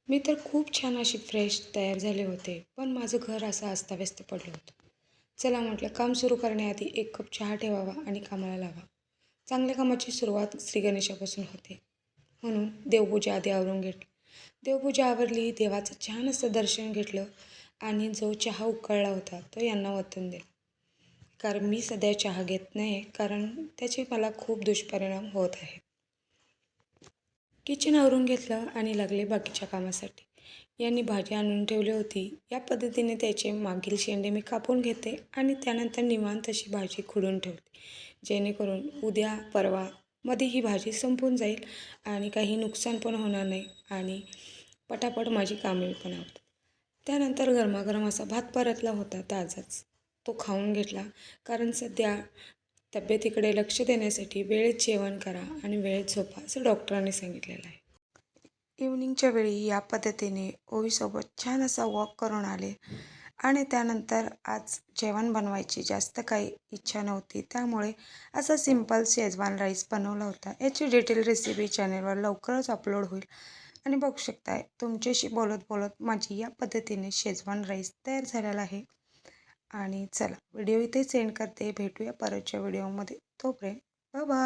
मी तर खूप छान अशी फ्रेश तयार झाले होते, पण माझं घर असं अस्ताव्यस्त पडलं होतं. चला म्हटलं काम सुरू करण्याआधी एक कप चहा ठेवावा आणि कामाला लावा. चांगल्या कामाची सुरुवात श्री गणेशापासून होते. म्हणून देवपूजा आधी आवरून घेतली. देवपूजा आवरली, देवाचं छान असं दर्शन घेतलं आणि जो चहा उकळला होता तो यांना ओतून दिला. कारण मी सध्या चहा घेत नाही, कारण त्याचे मला खूप दुष्परिणाम होत आहेत. किचन आवरून घेतलं आणि लागले बाकीच्या कामासाठी. यांनी भाजी आणून ठेवली होती. या पद्धतीने त्याचे मागील शेंडे मी कापून घेते आणि त्यानंतर निवांत अशी भाजी खुडून ठेवते. जेणेकरून उद्या परवा मध्ये ही भाजी संपून जाईल आणि काही नुकसान पण होणार नाही आणि पटापट माझी कामे पण आवरतात. त्यानंतर गरमागरम असा भात परतला होता ताजाच. तो खाऊन घेतला कारण सध्या तब्येतीकडे लक्ष देण्यासाठी वेळेत जेवण करा आणि वेळेत झोपा असं डॉक्टरांनी सांगितलेलं आहे. इव्हनिंगच्या वेळी या पद्धतीने ओवीसोबत छान असा वॉक करून आले आणि त्यानंतर आज जेवण बनवायची जास्त काही इच्छा नव्हती, त्यामुळे असा सिंपल शेजवान राईस बनवला होता. याची डिटेल रेसिपी चॅनलवर लवकरच अपलोड होईल आणि बघू शकताय तुमच्याशी बोलत बोलत माझी या पद्धतीने शेजवान राईस तयार झालेला आहे. आणि चला व्हिडिओ इथे सेंड करते. भेटूया परतच्या व्हिडिओमध्ये. तोपर्यंत बाय बाय.